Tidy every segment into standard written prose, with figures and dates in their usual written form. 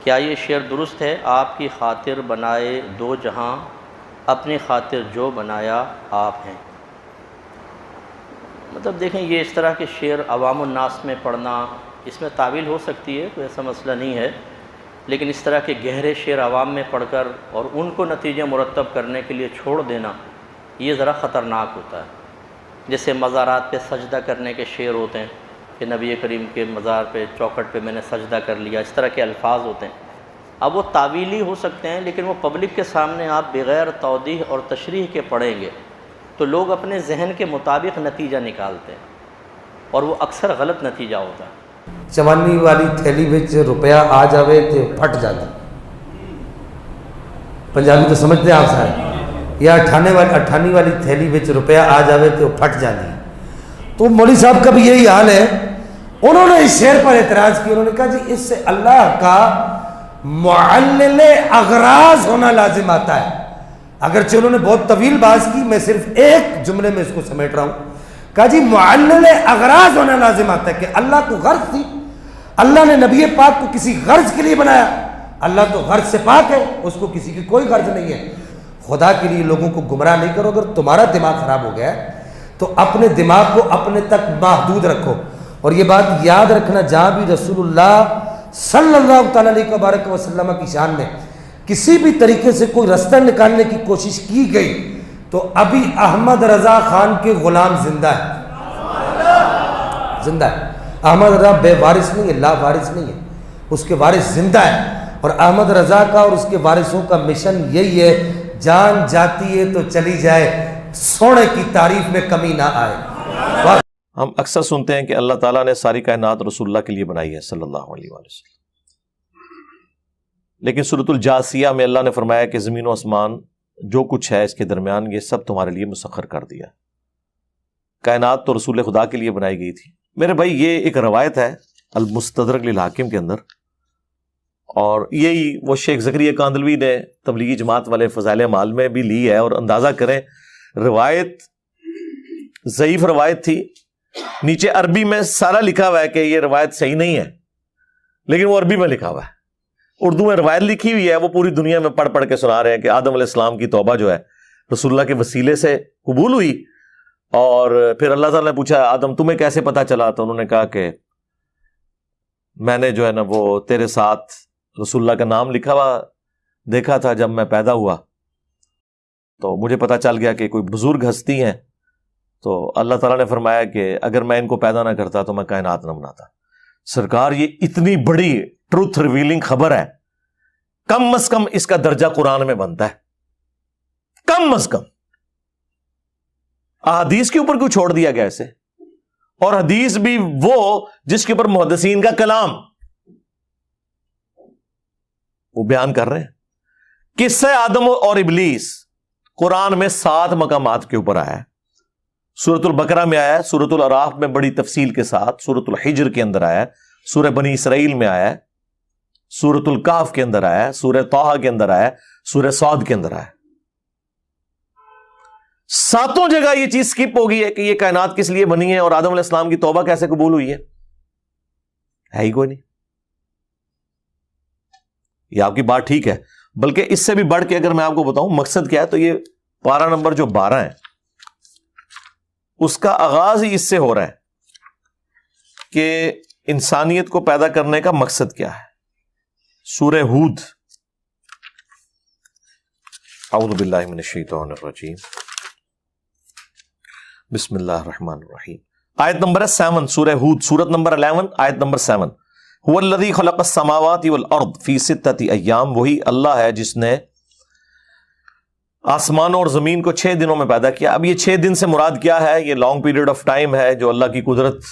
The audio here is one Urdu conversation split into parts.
کیا یہ شعر درست ہے؟ آپ کی خاطر بنائے دو جہاں، اپنی خاطر جو بنایا آپ ہیں۔ مطلب دیکھیں، یہ اس طرح کے شعر عوام الناس میں پڑھنا، اس میں تعویل ہو سکتی ہے، کوئی ایسا مسئلہ نہیں ہے، لیکن اس طرح کے گہرے شعر عوام میں پڑھ کر اور ان کو نتیجے مرتب کرنے کے لیے چھوڑ دینا، یہ ذرا خطرناک ہوتا ہے۔ جیسے مزارات پہ سجدہ کرنے کے شعر ہوتے ہیں کہ نبی کریم کے مزار پہ چوکھٹ پہ میں نے سجدہ کر لیا، اس طرح کے الفاظ ہوتے ہیں۔ اب وہ تعویلی ہو سکتے ہیں، لیکن وہ پبلک کے سامنے آپ بغیر توضیح اور تشریح کے پڑھیں گے تو لوگ اپنے ذہن کے مطابق نتیجہ نکالتے ہیں، اور وہ اکثر غلط نتیجہ ہوتا ہے۔ چوانی والی تھیلی وچ روپیہ آ جاوے تے پھٹ جاتا، پنجابی تو سمجھتے ہیں آپ سارے، یا اٹھانی والی تھیلی وچ روپیہ آ جاوے تے پھٹ جاتی۔ تو مولوی صاحب کا بھی یہی حال ہے، انہوں نے اس شعر پر اعتراض کیا، انہوں نے کہا جی اس سے اللہ کا معلل اغراض ہونا لازم آتا ہے۔ اگرچہ انہوں نے بہت طویل بحث کی، میں صرف ایک جملے میں اس کو سمیٹ رہا ہوں۔ کہا جی معلل اغراض ہونا لازم آتا ہے کہ اللہ کو غرض تھی، اللہ نے نبی پاک کو کسی غرض کے لیے بنایا، اللہ تو غرض سے پاک ہے، اس کو کسی کی کوئی غرض نہیں ہے۔ خدا کے لیے لوگوں کو گمراہ نہیں کرو، اگر تمہارا دماغ خراب ہو گیا ہے تو اپنے دماغ کو اپنے تک محدود رکھو۔ اور یہ بات یاد رکھنا، جہاں بھی رسول اللہ صلی اللہ تعالیٰ علیہ وسلم کی شان میں کسی بھی طریقے سے کوئی رستہ نکالنے کی کوشش کی گئی تو ابھی احمد رضا خان کے غلام زندہ ہے، زندہ ہے۔ احمد رضا بے وارث نہیں ہے، لا وارث نہیں ہے، اس کے وارث زندہ ہے۔ اور احمد رضا کا اور اس کے وارثوں کا مشن یہی ہے، جان جاتی ہے تو چلی جائے، سونے کی تعریف میں کمی نہ آئے۔ ہم اکثر سنتے ہیں کہ اللہ تعالیٰ نے ساری کائنات رسول اللہ کے لیے بنائی ہے صلی اللہ علیہ وآلہ وسلم، لیکن سورۃ الجاثیہ میں اللہ نے فرمایا کہ زمین و آسمان جو کچھ ہے اس کے درمیان یہ سب تمہارے لیے مسخر کر دیا۔ کائنات تو رسول خدا کے لیے بنائی گئی تھی۔ میرے بھائی، یہ ایک روایت ہے المستدرک للحاکم کے اندر، اور یہی وہ شیخ زکریا کاندلوی نے تبلیغی جماعت والے فضائل اعمال میں بھی لی ہے۔ اور اندازہ کریں، روایت ضعیف روایت تھی، نیچے عربی میں سارا لکھا ہوا ہے کہ یہ روایت صحیح نہیں ہے، لیکن وہ عربی میں لکھا ہوا ہے۔ اردو میں روایت لکھی ہوئی ہے، وہ پوری دنیا میں پڑھ پڑھ کے سنا رہے ہیں کہ آدم علیہ السلام کی توبہ جو ہے رسول اللہ کے وسیلے سے قبول ہوئی۔ اور پھر اللہ تعالیٰ نے پوچھا آدم تمہیں کیسے پتا چلا؟ تو انہوں نے کہا کہ میں نے جو ہے نا وہ تیرے ساتھ رسول اللہ کا نام لکھا ہوا دیکھا تھا جب میں پیدا ہوا، تو مجھے پتا چل گیا کہ کوئی بزرگ ہستی ہیں۔ تو اللہ تعالیٰ نے فرمایا کہ اگر میں ان کو پیدا نہ کرتا تو میں کائنات نہ بناتا۔ سرکار، یہ اتنی بڑی ٹروتھ ریویلنگ خبر ہے، کم از کم اس کا درجہ قرآن میں بنتا ہے، کم از کم۔ احادیث کے اوپر کیوں چھوڑ دیا گیا اسے؟ اور حدیث بھی وہ جس کے اوپر محدثین کا کلام وہ بیان کر رہے ہیں۔ قصہ آدم اور ابلیس قرآن میں 7 مقامات کے اوپر آیا ہے۔ سورۃ البقرہ میں آیا ہے، سورۃ الاعراف میں بڑی تفصیل کے ساتھ، سورۃ الحجر کے اندر آیا ہے، سورہ بنی اسرائیل میں آیا ہے، سورۃ الکہف کے اندر آیا ہے، سورہ طٰہٰ کے اندر آیا ہے، سورہ صاد کے اندر آیا ہے۔ 7 جگہ یہ چیز سکپ ہو گئی ہے کہ یہ کائنات کس لیے بنی ہے اور آدم علیہ السلام کی توبہ کیسے قبول ہوئی ہے ہی کوئی نہیں۔ یہ آپ کی بات ٹھیک ہے، بلکہ اس سے بھی بڑھ کے اگر میں آپ کو بتاؤں مقصد کیا ہے، تو یہ پارہ نمبر جو 12 ہے اس کا آغاز ہی اس سے ہو رہا ہے کہ انسانیت کو پیدا کرنے کا مقصد کیا ہے۔ سورہ ہود، اعوذ باللہ من الشیطان الرجیم، بسم اللہ الرحمن الرحیم، آیت نمبر 7، سورہ ہود، سورت نمبر 11، آیت نمبر 7۔ هو الذی خلق السماوات والارض فی 6 ایام، وہی اللہ ہے جس نے آسمانوں اور زمین کو 6 دنوں میں پیدا کیا۔ اب یہ 6 دن سے مراد کیا ہے؟ یہ لانگ پیریڈ آف ٹائم ہے جو اللہ کی قدرت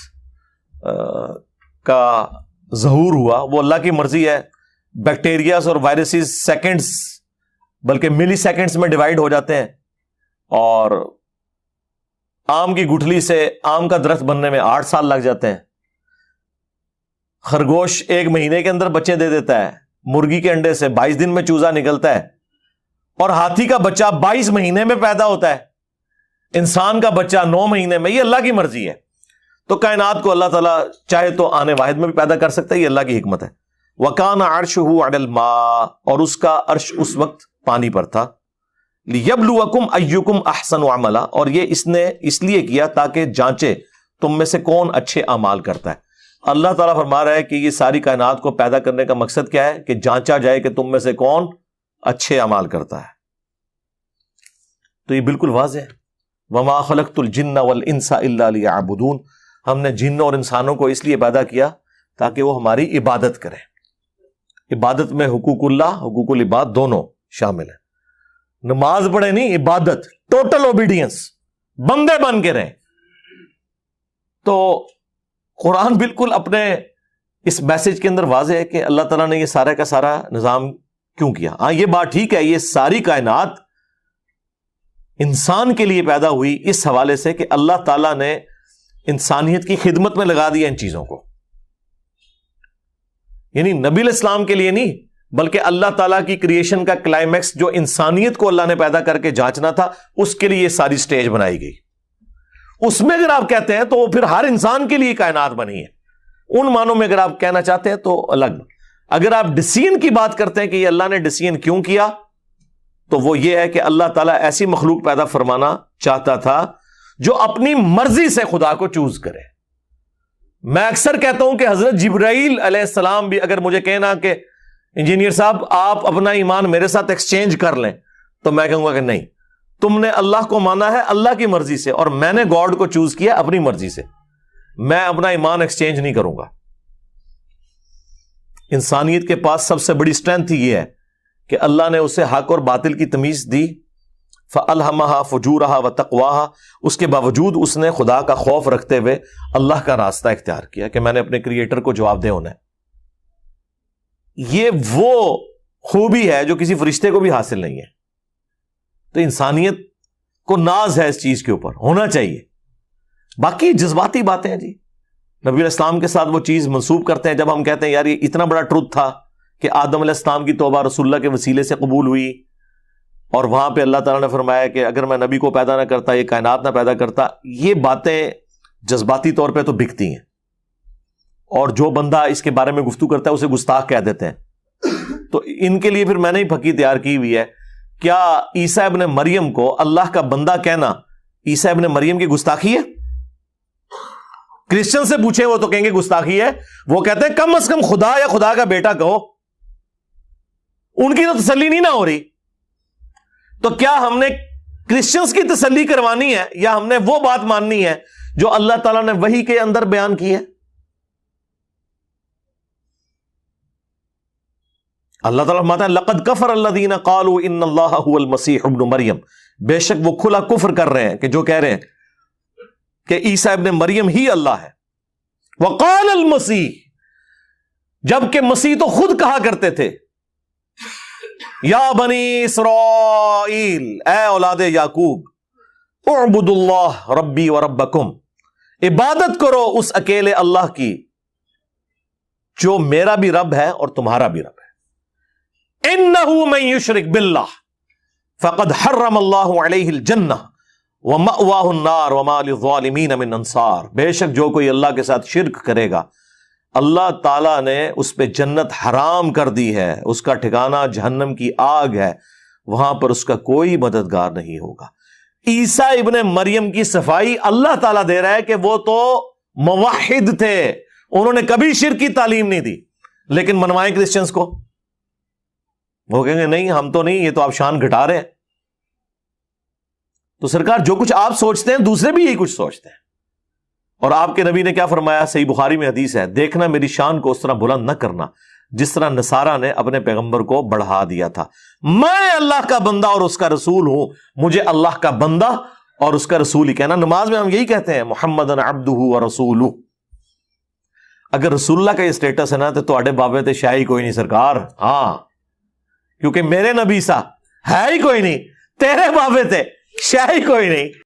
کا ظہور ہوا، وہ اللہ کی مرضی ہے۔ بیکٹیریاز اور وائرسز سیکنڈز بلکہ ملی سیکنڈز میں ڈیوائیڈ ہو جاتے ہیں، اور آم کی گٹھلی سے آم کا درخت بننے میں 8 سال لگ جاتے ہیں۔ خرگوش 1 مہینے کے اندر بچے دے دیتا ہے، مرغی کے انڈے سے 22 دن میں چوزا نکلتا ہے، اور ہاتھی کا بچہ 22 مہینے میں پیدا ہوتا ہے، انسان کا بچہ 9 مہینے میں۔ یہ اللہ کی مرضی ہے۔ تو کائنات کو اللہ تعالیٰ چاہے تو آنے واحد میں بھی پیدا کر سکتا ہے، یہ اللہ کی حکمت ہے۔ وَكَانَ عَرْشُهُ عَلَى الْمَاءِ، اور اس کا عرش اس وقت پانی پر تھا. لِيَبْلُوَكُمْ أَيُّكُمْ أَحْسَنُ عَمَلًا، اور یہ اس نے اس لیے کیا تاکہ جانچے تم میں سے کون اچھے اعمال کرتا ہے. اللہ تعالیٰ فرما رہا ہے کہ یہ ساری کائنات کو پیدا کرنے کا مقصد کیا ہے؟ کہ جانچا جائے کہ تم میں سے کون اچھے اعمال کرتا ہے. تو یہ بالکل واضح ہے. وَمَا خَلَقْتُ الْجِنَّ وَالْإِنسَ إِلَّا لِيَعْبُدُونَ، ہم نے جنوں اور انسانوں کو اس لیے پیدا کیا تاکہ وہ ہماری عبادت کریں. عبادت میں حقوق اللہ، حقوق العباد دونوں شامل ہیں. نماز پڑھے نہیں، عبادت، ٹوٹل اوبیڈینس، بندے بن کے رہیں. تو قرآن بالکل اپنے اس میسج کے اندر واضح ہے کہ اللہ تعالیٰ نے یہ سارا کا سارا نظام کیوں کیا. ہاں یہ بات ٹھیک ہے، یہ ساری کائنات انسان کے لیے پیدا ہوئی اس حوالے سے کہ اللہ تعالیٰ نے انسانیت کی خدمت میں لگا دیا ان چیزوں کو. یعنی نبی علیہ السلام کے لیے نہیں، بلکہ اللہ تعالیٰ کی کریشن کا کلائمیکس جو انسانیت کو اللہ نے پیدا کر کے جانچنا تھا، اس کے لیے یہ ساری سٹیج بنائی گئی. اس میں اگر آپ کہتے ہیں تو پھر ہر انسان کے لیے کائنات بنی ہے. ان معنوں میں اگر آپ کہنا چاہتے ہیں تو الگ. اگر آپ ڈسیزن کی بات کرتے ہیں کہ یہ اللہ نے ڈسیزن کیوں کیا، تو وہ یہ ہے کہ اللہ تعالیٰ ایسی مخلوق پیدا فرمانا چاہتا تھا جو اپنی مرضی سے خدا کو چوز کرے. میں اکثر کہتا ہوں کہ حضرت جبرائیل علیہ السلام بھی اگر مجھے کہنا کہ انجینئر صاحب آپ اپنا ایمان میرے ساتھ ایکسچینج کر لیں، تو میں کہوں گا کہ نہیں، تم نے اللہ کو مانا ہے اللہ کی مرضی سے، اور میں نے گاڈ کو چوز کیا اپنی مرضی سے. میں اپنا ایمان ایکسچینج نہیں کروں گا. انسانیت کے پاس سب سے بڑی اسٹرینتھ یہ ہے کہ اللہ نے اسے حق اور باطل کی تمیز دی. فَأَلْهَمَهَا فُجُورَهَا وَتَقْوَاهَا، اس کے باوجود اس نے خدا کا خوف رکھتے ہوئے اللہ کا راستہ اختیار کیا کہ میں نے اپنے کریٹر کو جواب دہ ہونا ہے. یہ وہ خوبی ہے جو کسی فرشتے کو بھی حاصل نہیں ہے. تو انسانیت کو ناز ہے اس چیز کے اوپر، ہونا چاہیے. باقی جذباتی باتیں ہیں جی، نبی علیہ السلام کے ساتھ وہ چیز منسوب کرتے ہیں. جب ہم کہتے ہیں یار یہ اتنا بڑا ٹروتھ تھا کہ آدم علیہ السلام کی توبہ رسول اللہ کے وسیلے سے قبول ہوئی، اور وہاں پہ اللہ تعالیٰ نے فرمایا کہ اگر میں نبی کو پیدا نہ کرتا، یہ کائنات نہ پیدا کرتا. یہ باتیں جذباتی طور پہ تو بکتی ہیں، اور جو بندہ اس کے بارے میں گفتگو کرتا ہے اسے گستاخ کہہ دیتے ہیں. تو ان کے لیے پھر میں نے ہی پھکی تیار کی ہوئی ہے. کیا عیسیٰ ابن مریم کو اللہ کا بندہ کہنا عیسیٰ ابن مریم کی گستاخی ہے؟ کرسچن سے پوچھیں وہ تو کہیں گے گستاخی ہے. وہ کہتے ہیں کم از کم خدا یا خدا کا بیٹا کہو. ان کی تو تسلی نہیں نہ ہو رہی. تو کیا ہم نے کرسچنز کی تسلی کروانی ہے، یا ہم نے وہ بات ماننی ہے جو اللہ تعالیٰ نے وحی کے اندر بیان کی ہے؟ اللہ تعالیٰ فرماتا ہے لقد کفر الذین قالوا ان اللہ هو المسیح ابن مریم، بے شک وہ کھلا کفر کر رہے ہیں کہ جو کہہ رہے ہیں کہ عیسیٰ ابن مریم ہی اللہ ہے. وقال المسیح، جبکہ مسیح تو خود کہا کرتے تھے یا بنی اسرائیل، اے اولاد یعقوب، اعبدوا اللہ ربی و ربکم، عبادت کرو اس اکیلے اللہ کی جو میرا بھی رب ہے اور تمہارا بھی رب ہے. انہ من یشرک باللہ فقد حرم اللہ علیہ الجنہ ومأواہ النار وما للظالمین من انصار، بے شک جو کوئی اللہ کے ساتھ شرک کرے گا اللہ تعالیٰ نے اس پہ جنت حرام کر دی ہے، اس کا ٹھکانہ جہنم کی آگ ہے، وہاں پر اس کا کوئی مددگار نہیں ہوگا. عیسیٰ ابن مریم کی صفائی اللہ تعالیٰ دے رہا ہے کہ وہ تو موحد تھے، انہوں نے کبھی شرک کی تعلیم نہیں دی. لیکن منوائیں کرسچنز کو، وہ کہیں گے نہیں ہم تو نہیں، یہ تو آپ شان گھٹا رہے ہیں. تو سرکار جو کچھ آپ سوچتے ہیں دوسرے بھی یہی کچھ سوچتے ہیں. اور آپ کے نبی نے کیا فرمایا؟ صحیح بخاری میں حدیث ہے، دیکھنا میری شان کو اس طرح بلند نہ کرنا جس طرح نصارہ نے اپنے پیغمبر کو بڑھا دیا تھا. میں اللہ کا بندہ اور اس کا رسول ہوں، مجھے اللہ کا بندہ اور اس کا رسول ہی کہنا. نماز میں ہم یہی کہتے ہیں محمد عبدہ ورسولہ. اگر رسول اللہ کا یہ اسٹیٹس ہے نا تو تواڈے بابے تے شاہی کوئی نہیں سرکار. ہاں، کیونکہ میرے نبی سا ہے ہی کوئی نہیں، تیرے بابے تے شاہی کوئی نہیں.